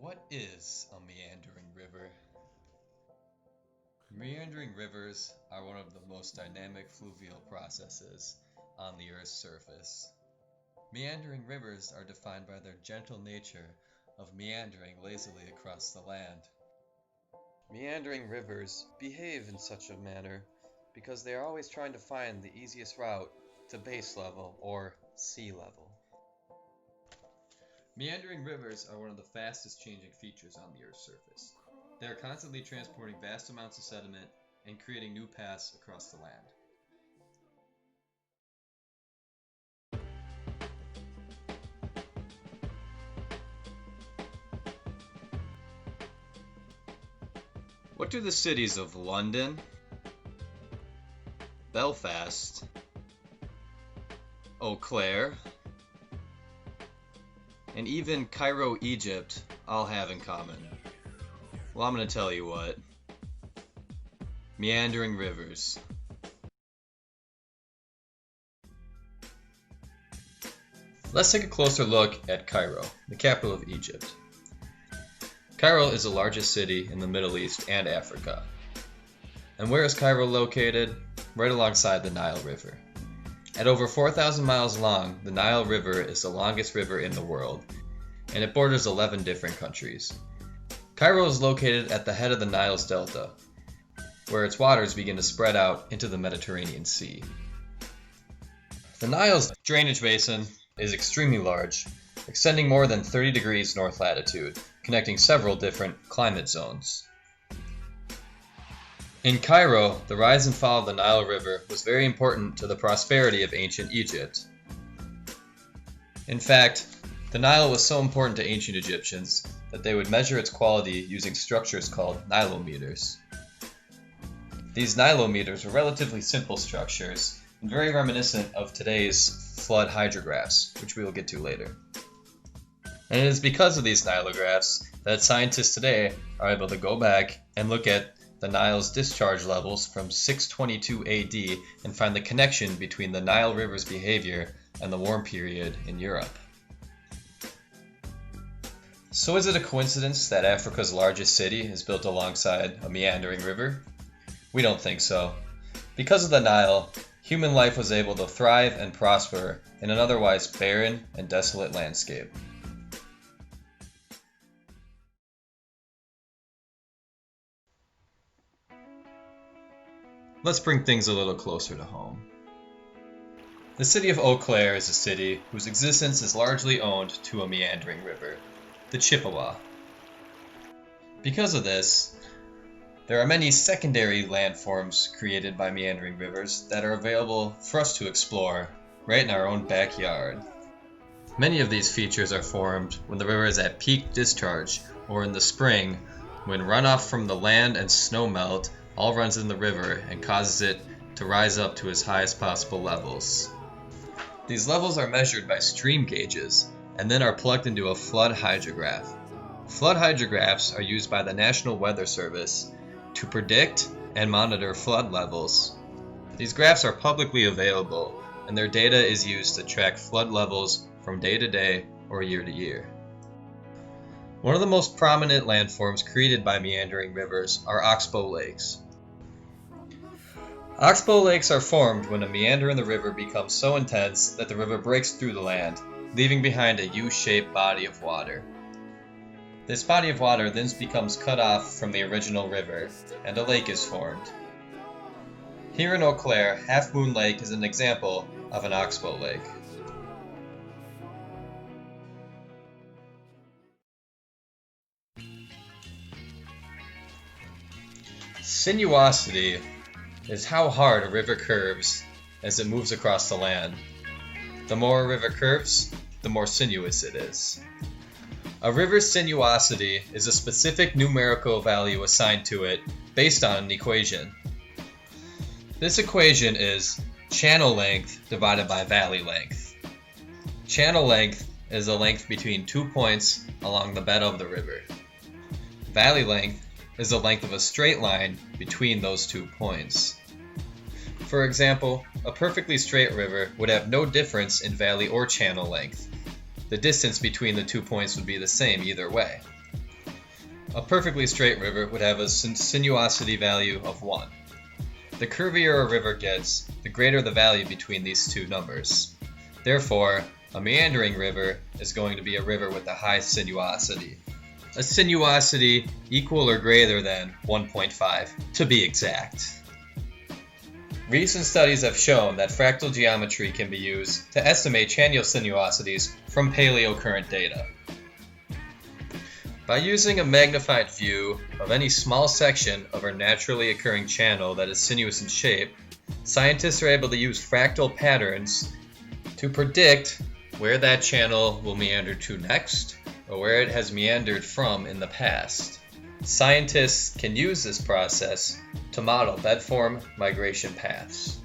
What is a meandering river? Meandering rivers are one of the most dynamic fluvial processes on the Earth's surface. Meandering rivers are defined by their gentle nature of meandering lazily across the land. Meandering rivers behave in such a manner because they are always trying to find the easiest route to base level or sea level. Meandering rivers are one of the fastest changing features on the Earth's surface. They are constantly transporting vast amounts of sediment and creating new paths across the land. What do the cities of London, Belfast, Eau Claire, and even Cairo, Egypt all have in common? Well, I'm going to tell you what. Meandering rivers. Let's take a closer look at Cairo, the capital of Egypt. Cairo is the largest city in the Middle East and Africa. And where is Cairo located? Right alongside the Nile River. At over 4,000 miles long, the Nile River is the longest river in the world, and it borders 11 different countries. Cairo is located at the head of the Nile's delta, where its waters begin to spread out into the Mediterranean Sea. The Nile's drainage basin is extremely large, extending more than 30 degrees north latitude, connecting several different climate zones. In Cairo, the rise and fall of the Nile River was very important to the prosperity of ancient Egypt. In fact, the Nile was so important to ancient Egyptians that they would measure its quality using structures called nilometers. These nilometers were relatively simple structures and very reminiscent of today's flood hydrographs, which we will get to later. And it is because of these nilographs that scientists today are able to go back and look at the Nile's discharge levels from 622 AD and find the connection between the Nile River's behavior and the warm period in Europe. So is it a coincidence that Africa's largest city is built alongside a meandering river? We don't think so. Because of the Nile, human life was able to thrive and prosper in an otherwise barren and desolate landscape. Let's bring things a little closer to home. The city of Eau Claire is a city whose existence is largely owned to a meandering river, the Chippewa. Because of this, there are many secondary landforms created by meandering rivers that are available for us to explore right in our own backyard. Many of these features are formed when the river is at peak discharge or in the spring when runoff from the land and snow melt all runs in the river and causes it to rise up to its highest possible levels. These levels are measured by stream gauges and then are plugged into a flood hydrograph. Flood hydrographs are used by the National Weather Service to predict and monitor flood levels. These graphs are publicly available, and their data is used to track flood levels from day to day or year to year. One of the most prominent landforms created by meandering rivers are oxbow lakes. Oxbow lakes are formed when a meander in the river becomes so intense that the river breaks through the land, leaving behind a U-shaped body of water. This body of water then becomes cut off from the original river, and a lake is formed. Here in Eau Claire, Half Moon Lake is an example of an oxbow lake. Sinuosity is how hard a river curves as it moves across the land. The more a river curves, the more sinuous it is. A river's sinuosity is a specific numerical value assigned to it based on an equation. This equation is channel length divided by valley length. Channel length is the length between 2 points along the bed of the river. Valley length is the length of a straight line between those 2 points. For example, a perfectly straight river would have no difference in valley or channel length. The distance between the 2 points would be the same either way. A perfectly straight river would have a sinuosity value of 1. The curvier a river gets, the greater the value between these two numbers. Therefore, a meandering river is going to be a river with a high sinuosity. A sinuosity equal or greater than 1.5, to be exact. Recent studies have shown that fractal geometry can be used to estimate channel sinuosities from paleocurrent data. By using a magnified view of any small section of our naturally occurring channel that is sinuous in shape, scientists are able to use fractal patterns to predict where that channel will meander to next, or where it has meandered from in the past. Scientists can use this process to model bedform migration paths.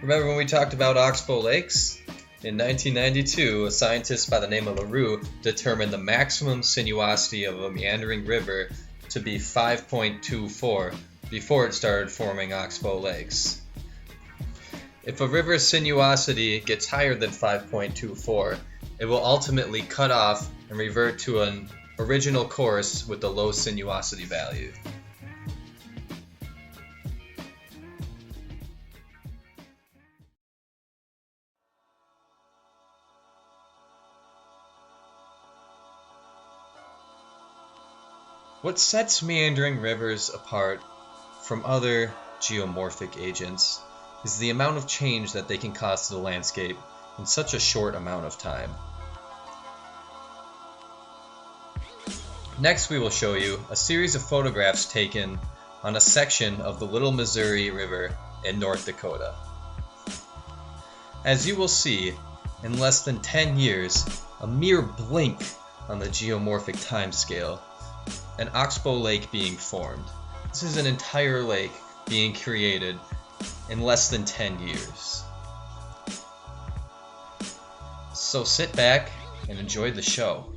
Remember when we talked about oxbow lakes? In 1992, a scientist by the name of LaRue determined the maximum sinuosity of a meandering river to be 5.24 before it started forming oxbow lakes. If a river's sinuosity gets higher than 5.24, it will ultimately cut off and revert to an original course with the low sinuosity value. What sets meandering rivers apart from other geomorphic agents is the amount of change that they can cause to the landscape in such a short amount of time. Next, we will show you a series of photographs taken on a section of the Little Missouri River in North Dakota. As you will see, in less than 10 years, a mere blink on the geomorphic timescale, an oxbow lake being formed. This is an entire lake being created in less than 10 years. So sit back and enjoy the show.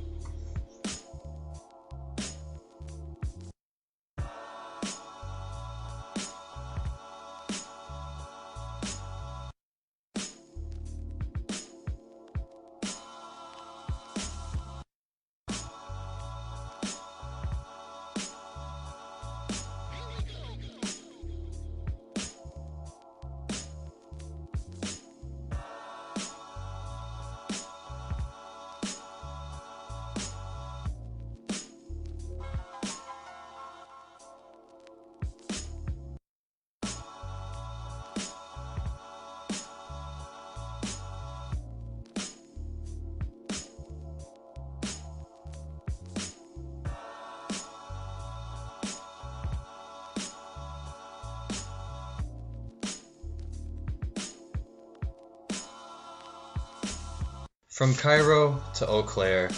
From Cairo to Eau Claire,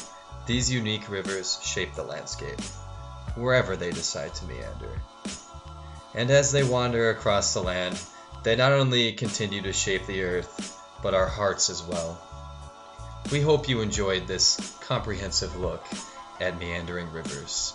these unique rivers shape the landscape, wherever they decide to meander. And as they wander across the land, they not only continue to shape the earth, but our hearts as well. We hope you enjoyed this comprehensive look at meandering rivers.